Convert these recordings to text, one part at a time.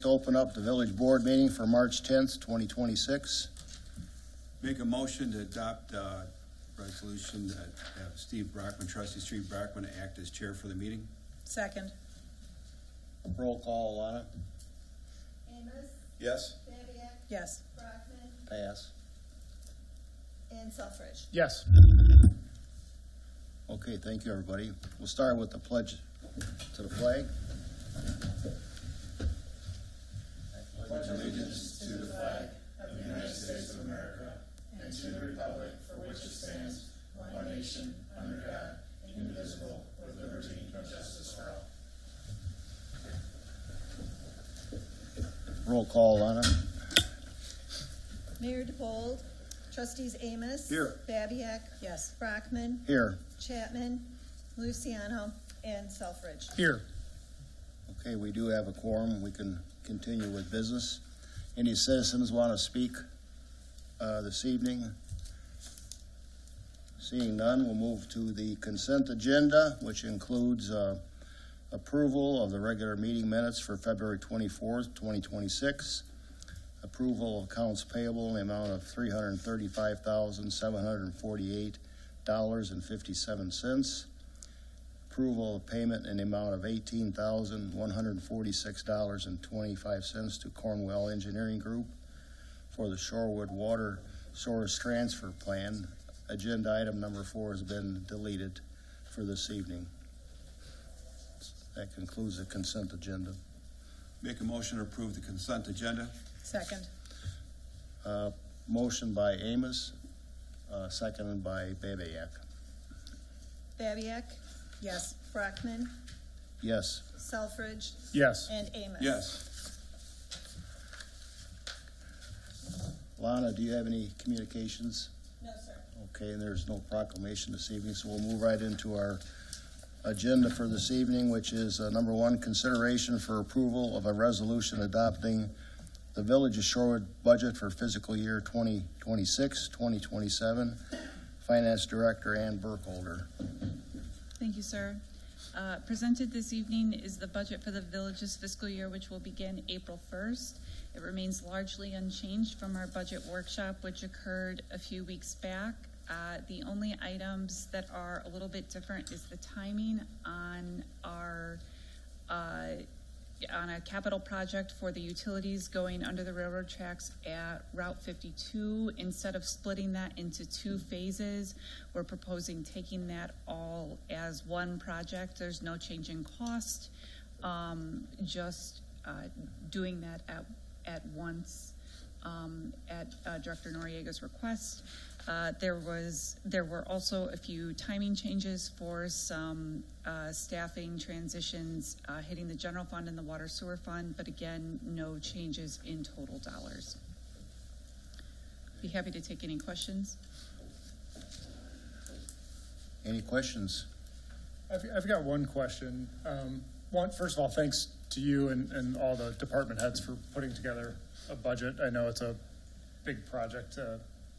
to open up the village board meeting for March 10th, 2026. Make a motion to adopt resolution that have Steve Brockman, trustee Steve Brockman, act as chair for the meeting. Second. Roll call, Alana. Amos, Yes. Babiak, Yes. Brockman, Pass. and Selfridge. Yes. Okay, thank you, everybody. We'll start with the pledge to the flag. I pledge allegiance to the flag of the United States of America and to the republic for which it stands, one nation, under God, indivisible, with liberty and justice for all. Roll call, Alana. Mayor DePold, trustees Amos. Here. Babiak, Yes. Brockman, Here. Chapman, Luciano, and Selfridge. Here. Okay, we do have a quorum. We can continue with business. Any citizens want to speak this evening? Seeing none, we'll move to the consent agenda, which includes approval of the regular meeting minutes for February 24th, 2026, approval of accounts payable in the amount of $335,748.57, approval of payment in the amount of $18,146.25 to Cornwell Engineering Group for the Shorewood Water Source Transfer Plan. Agenda item number 4 has been deleted for this evening. That concludes the consent agenda. Make a motion to approve the consent agenda. Second. Motion by Amos, seconded by Babiak. Babiak, Yes. Brockman, Yes. Selfridge, Yes. and Amos. Yes. Lana, do you have any communications? No, sir. Okay, and there's no proclamation this evening, so we'll move right into our agenda for this evening, which is number 1, consideration for approval of a resolution adopting the Village of Shorewood budget for fiscal year 2026-2027. Finance Director Ann Burkholder. Thank you, sir. Presented this evening is the budget for the village's fiscal year, which will begin April 1st. It remains largely unchanged from our budget workshop, which occurred a few weeks back. The only items that are a little bit different is the timing on our on a capital project for the utilities going under the railroad tracks at Route 52. Instead of splitting that into 2 phases, we're proposing taking that all as one project. There's no change in cost, just doing that at once at Director Noriega's request. There were also a few timing changes for some staffing transitions hitting the general fund and the water sewer fund, but again, no changes in total dollars. Be happy to take any questions. Any questions? I've got one question. First of all, thanks to you and all the department heads for putting together a budget. I know it's a big project,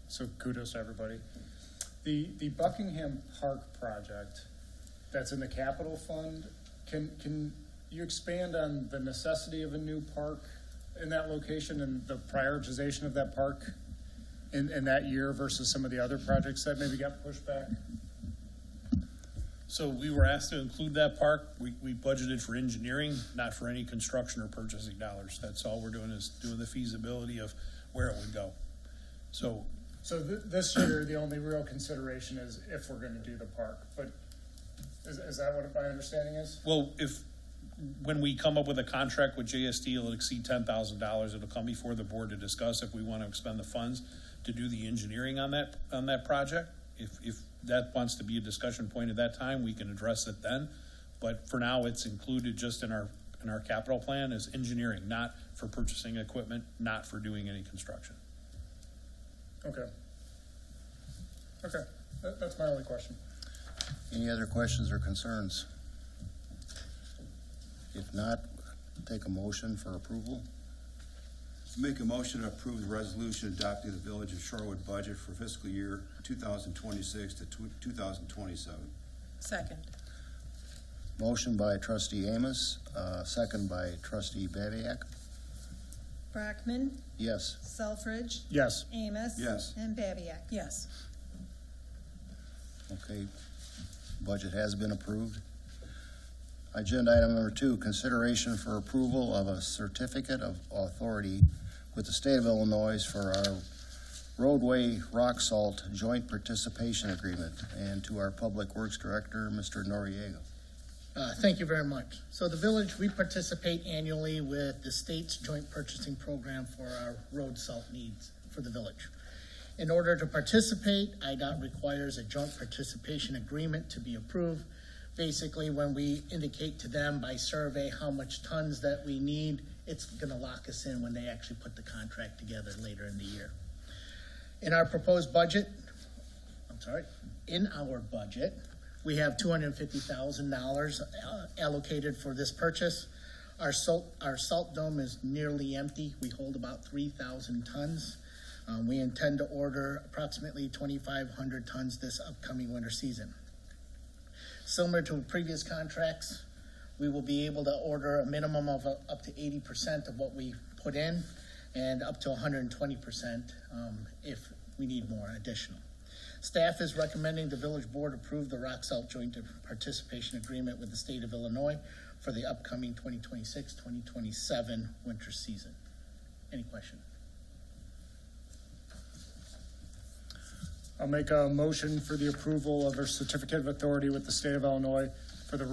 so kudos to everybody. The Buckingham Park project that's in the capital fund, can you expand on the necessity of a new park in that location and the prioritization of that park in that year versus some of the other projects that maybe got pushed back? So we were asked to include that park. We budgeted for engineering, not for any construction or purchasing dollars. That's all we're doing, is doing the feasibility of where it would go. So This year, the only real consideration is if we're going to do the park, but is that what my understanding is? well, when we come up with a contract with JST, it'll exceed $10,000. It'll come before the board to discuss if we want to expend the funds to do the engineering on that project. If that wants to be a discussion point at that time, we can address it then. But for now, it's included just in our capital plan as engineering, not for purchasing equipment, not for doing any construction. Okay. That's my only question. Any other questions or concerns? If not, take a motion for approval. Make a motion to approve the resolution adopting the Village of Shorewood budget for fiscal year 2026 to 2027. Second. Motion by trustee Amos, second by trustee Babiak. Brockman, Yes. Selfridge, Yes. Amos. Yes. And Babiak. Yes. Okay, budget has been approved. Agenda item number 2, consideration for approval of a certificate of authority with the state of Illinois for our roadway rock salt joint participation agreement, and to our Public Works Director, Mr. Noriega. Thank you very much. So the village, we participate annually with the state's joint purchasing program for our road salt needs for the village. In order to participate, IDOT requires a joint participation agreement to be approved. Basically, when we indicate to them by survey how much tons that we need, it's gonna lock us in when they actually put the contract together later in the year. In our proposed budget, in our budget, we have $250,000 allocated for this purchase. Our salt dome is nearly empty. We hold about 3,000 tons. We intend to order approximately 2,500 tons this upcoming winter season. Similar to previous contracts, we will be able to order a minimum of up to 80% of what we put in and up to 120% if we need more additional. Staff is recommending the village board approve the rock salt joint participation agreement with the state of Illinois for the upcoming 2026-2027 winter season. Any questions? I'll make a motion for the approval of a certificate of authority with the state of Illinois for the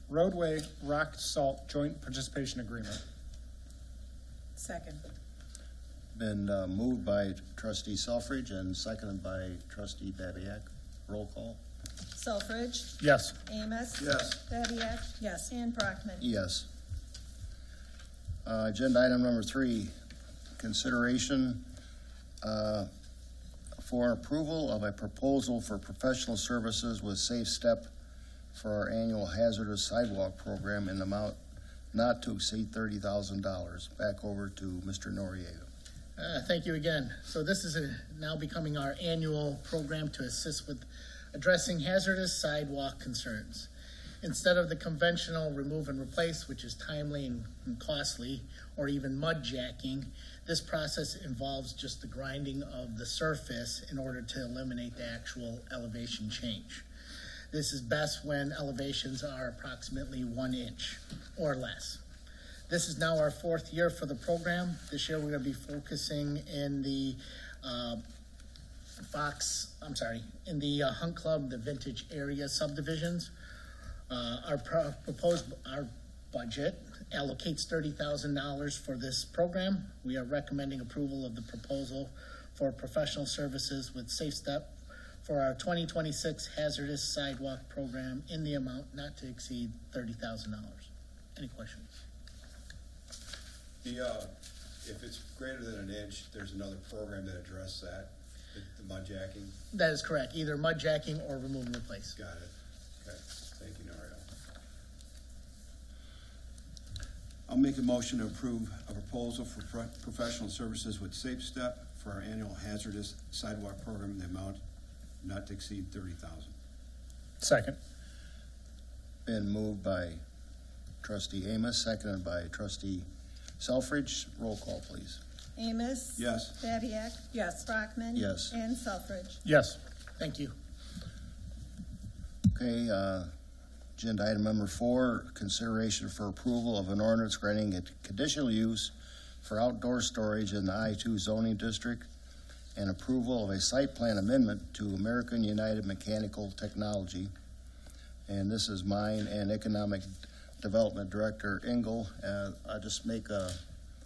roadway rock salt joint participation agreement. Second. Been moved by trustee Selfridge and seconded by trustee Babiak. Roll call. Selfridge, Yes. Amos. Yes. Babiak. Yes. And Brockman. Yes. Agenda item number 3, consideration for approval of a proposal for professional services with Safe Step for our annual hazardous sidewalk program in the amount not to exceed $30,000. Back over to Mr. Noriega. Thank you again. So this is now becoming our annual program to assist with addressing hazardous sidewalk concerns. Instead of the conventional remove and replace, which is timely and costly, or even mud jacking, this process involves just the grinding of the surface in order to eliminate the actual elevation change. This is best when elevations are approximately 1 inch or less. This is now our 4th year for the program. This year we're going to be focusing in the Hunt Club, the Vintage Area subdivisions. Our budget allocates $30,000 for this program. We are recommending approval of the proposal for professional services with Safe Step for our 2026 hazardous sidewalk program in the amount not to exceed $30,000. Any questions? If it's greater than an inch, there's another program that addresses that, the mud jacking. That is correct, either mud jacking or remove and replace. Got it. Okay, thank you, Norio. I'll make a motion to approve a proposal for professional services with Safe Step for our annual hazardous sidewalk program in the amount not to exceed $30,000. Second. Been moved by trustee Amos, seconded by trustee Selfridge. Roll call, please. Amos. Yes. Babiak. Yes. Brockman. Yes. And Selfridge. Yes. Thank you. Okay, agenda item number 4, consideration for approval of an ordinance granting a conditional use for outdoor storage in the I-2 zoning district and approval of a site plan amendment to American United Mechanical Technology. And this is mine and Economic Development Director Engel. I'll just make a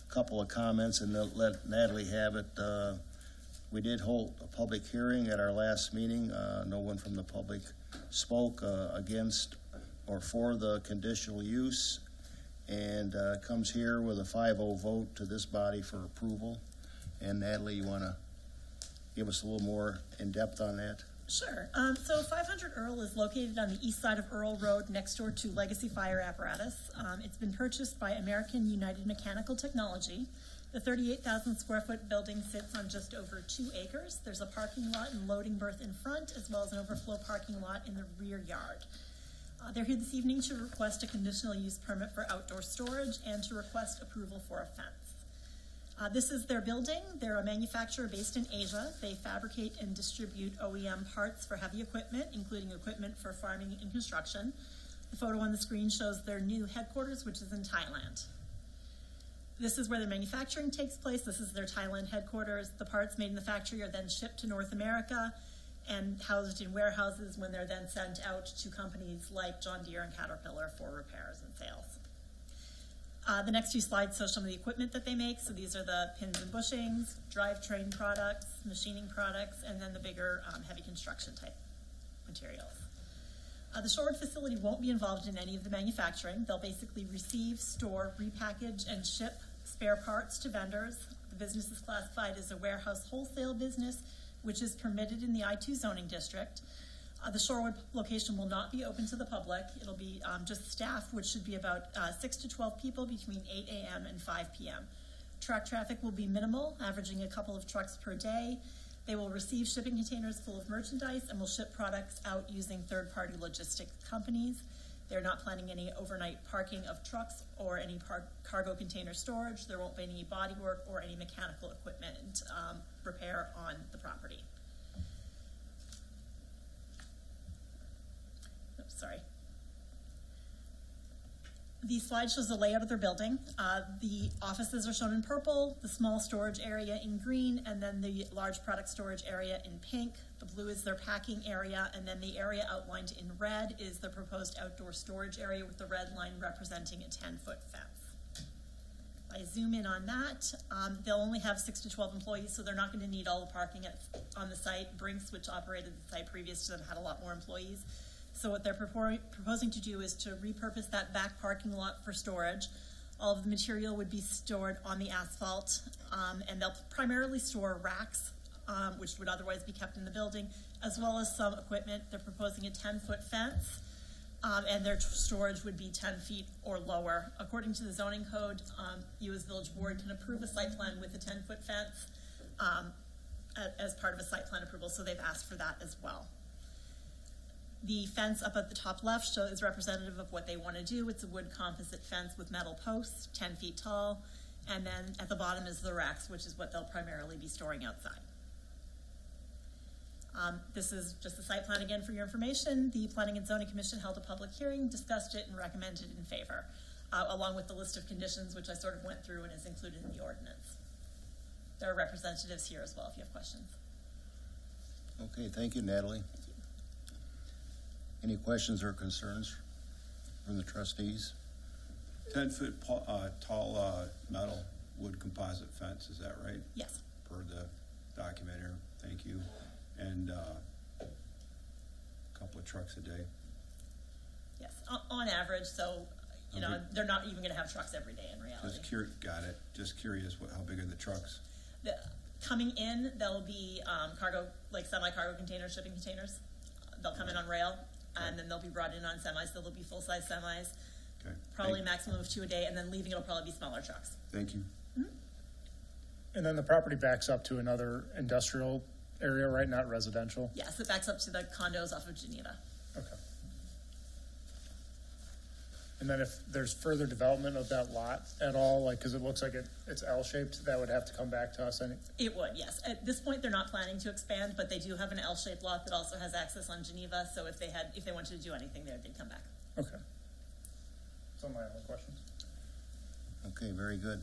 couple of comments and then let Natalie have it. We did hold a public hearing at our last meeting. No one from the public spoke against or for the conditional use, and comes here with a 5-0 vote to this body for approval. And Natalie, you want to give us a little more in depth on that? Sure. So 500 Earl is located on the east side of Earl Road next door to Legacy Fire Apparatus. It's been purchased by American United Mechanical Technology. The 38,000 square foot building sits on just over 2 acres. There's a parking lot and loading berth in front, as well as an overflow parking lot in the rear yard. They're here this evening to request a conditional use permit for outdoor storage and to request approval for a fence. This is their building. They're a manufacturer based in Asia. They fabricate and distribute OEM parts for heavy equipment, including equipment for farming and construction. The photo on the screen shows their new headquarters, which is in Thailand. This is where their manufacturing takes place. This is their Thailand headquarters. The parts made in the factory are then shipped to North America and housed in warehouses when they're then sent out to companies like John Deere and Caterpillar for repairs and sales. The next few slides show some of the equipment that they make. So these are the pins and bushings, drivetrain products, machining products, and then the bigger heavy construction type materials. The Shorewood facility won't be involved in any of the manufacturing. They'll basically receive, store, repackage, and ship spare parts to vendors. The business is classified as a warehouse wholesale business, which is permitted in the I-2 zoning district. The Shorewood location will not be open to the public. It'll be just staff, which should be about 6 to 12 people between 8 a.m. and 5 p.m. Truck traffic will be minimal, averaging a couple of trucks per day. They will receive shipping containers full of merchandise and will ship products out using third-party logistics companies. They're not planning any overnight parking of trucks or any cargo container storage. There won't be any bodywork or any mechanical equipment repair on the property. Sorry. The slide shows the layout of their building. The offices are shown in purple, the small storage area in green, and then the large product storage area in pink. The blue is their packing area, and then the area outlined in red is the proposed outdoor storage area with the red line representing a 10-foot fence. If I zoom in on that, they'll only have 6 to 12 employees, so they're not going to need all the parking on the site. Brinks, which operated the site previous to them, had a lot more employees. So what they're proposing to do is to repurpose that back parking lot for storage. All of the material would be stored on the asphalt, and they'll primarily store racks, which would otherwise be kept in the building, as well as some equipment. They're proposing a 10-foot fence, and their storage would be 10 feet or lower. According to the zoning code, you as village board can approve a site plan with a 10-foot fence as part of a site plan approval, so they've asked for that as well. The fence up at the top left is representative of what they want to do. It's a wood composite fence with metal posts, 10 feet tall, and then at the bottom is the racks, which is what they'll primarily be storing outside. This is just the site plan again for your information. The Planning and Zoning Commission held a public hearing, discussed it, and recommended in favor, along with the list of conditions, which I sort of went through and is included in the ordinance. There are representatives here as well if you have questions. Okay, thank you, Natalie. Any questions or concerns from the trustees? 10-foot tall metal wood composite fence, is that right? Yes. Per the document here, thank you. And a couple of trucks a day. Yes, on average, so, you know, Okay. they're not even gonna have trucks every day in reality. Got it. Just curious, how big are the trucks? Coming in, there'll be cargo, like semi-cargo containers, shipping containers. They'll come in on rail, and then they'll be brought in on semis, so they'll be full-size semis. Okay. Probably a maximum of 2 a day, and then leaving it'll probably be smaller trucks. Thank you. And then the property backs up to another industrial area, right? Not residential? Yes, it backs up to the condos off of Geneva. Okay. And then if there's further development of that lot at all, like, because it looks like it's L-shaped, that would have to come back to us, I think? It would, yes. At this point, they're not planning to expand, but they do have an L-shaped lot that also has access on Geneva, so if they wanted to do anything there, they'd come back. Okay. Some of my other questions. Okay, very good.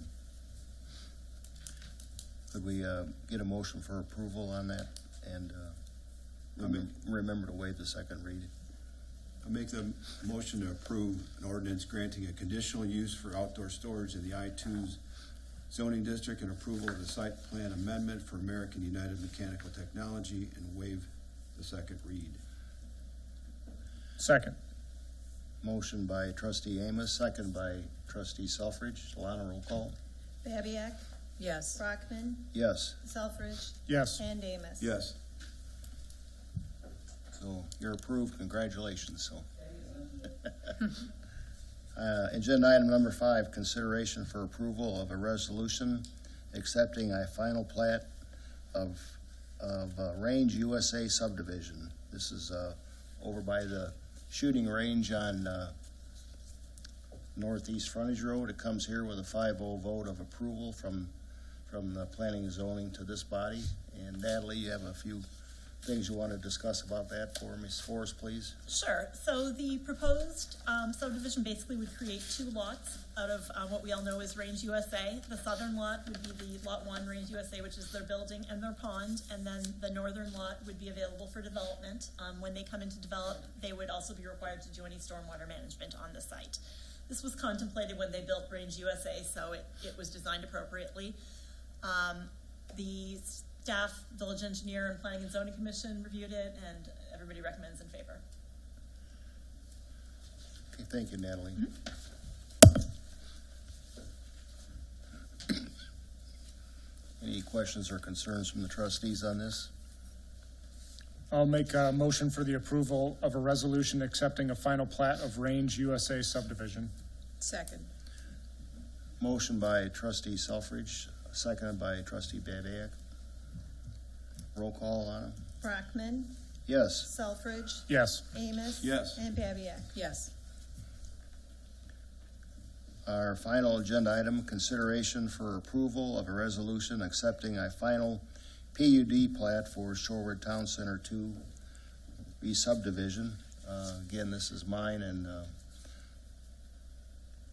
Could we get a motion for approval on that and remember to waive the second reading? I'll make the motion to approve an ordinance granting a conditional use for outdoor storage in the I-2 zoning district and approval of the site plan amendment for American United Mechanical Technology and waive the second read. Second. Motion by trustee Amos, second by trustee Selfridge. Alana, roll call. Babiak, Yes. Brockman, Yes. Selfridge, Yes. and Amos. Yes. So you're approved. Congratulations. So. Agenda item number 5, consideration for approval of a resolution accepting a final plat of Range USA subdivision. This is over by the shooting range on Northeast Frontage Road. It comes here with a 5-0 vote of approval from from the planning and zoning to this body. And Natalie, you have a few things you want to discuss about that for Ms. Forrest, please? Sure. So the proposed subdivision basically would create two lots out of what we all know is Range USA. The southern lot would be the Lot 1, Range USA, which is their building and their pond, and then the northern lot would be available for development. When they come in to develop, they would also be required to do any stormwater management on the site. This was contemplated when they built Range USA, so it was designed appropriately. The staff, village engineer, and planning and zoning commission reviewed it, and everybody recommends in favor. Okay, thank you, Natalie. Any questions or concerns from the trustees on this? I'll make a motion for the approval of a resolution accepting a final plat of Range USA subdivision. Second. Motion by trustee Selfridge, seconded by trustee Babiak. Roll call on it. Brockman, Yes. Selfridge, Yes. Amos. Yes. And Babiak. Yes. Our final agenda item, consideration for approval of a resolution accepting a final PUD plat for Shorewood Town Center 2 re-subdivision. Again, this is mine and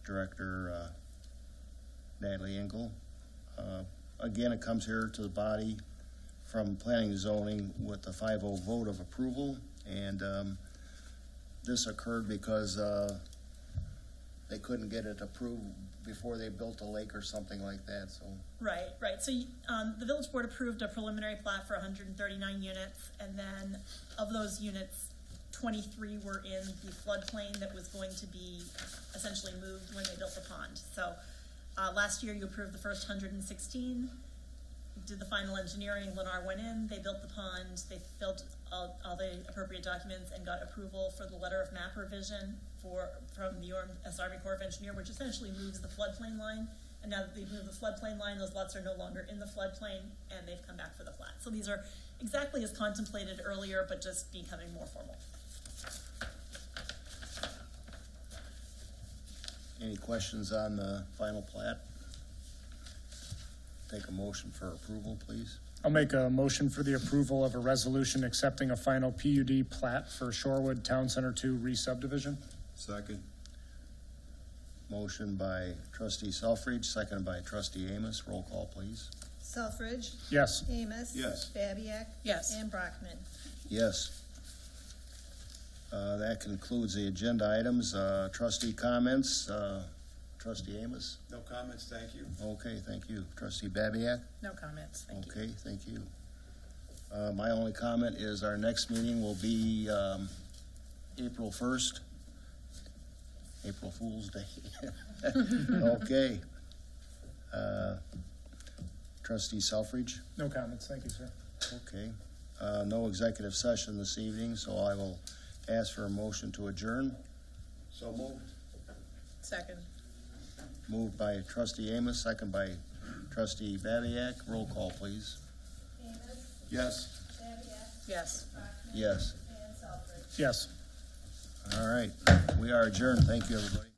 Director Natalie Engel. Again, it comes here to the body from planning and zoning with the 5-0 vote of approval. And this occurred because they couldn't get it approved before they built a lake or something like that, so. Right. So the village board approved a preliminary plat for 139 units, and then of those units, 23 were in the floodplain that was going to be essentially moved when they built the pond. So last year you approved the first 116, did the final engineering, Lennar went in, they built the pond, they filled all the appropriate documents and got approval for the letter of map revision from the Army Corps of Engineer, which essentially moves the floodplain line. And now that they've moved the floodplain line, those lots are no longer in the floodplain, and they've come back for the plat. So these are exactly as contemplated earlier, but just becoming more formal. Any questions on the final plat? Take a motion for approval, please. I'll make a motion for the approval of a resolution accepting a final PUD plat for Shorewood Town Center 2 re-subdivision. Second. Motion by trustee Selfridge, seconded by trustee Amos. Roll call, please. Selfridge, Yes. Amos. Yes. Babiak. Yes. And Brockman. Yes. That concludes the agenda items. Trustee comments. Trustee Amos? No comments, thank you. Okay, thank you. Trustee Babiak? No comments. Thank you. Okay, thank you. My only comment is our next meeting will be April 1st. April Fool's Day. Okay. Trustee Selfridge? No comments. Thank you, sir. Okay. No executive session this evening, so I will ask for a motion to adjourn. So moved. Second. Moved by trustee Amos, second by trustee Babiak. Roll call, please. Amos. Yes. Babiak. Yes. Brockman. Yes. And Selfridge. Yes. All right. We are adjourned. Thank you, everybody.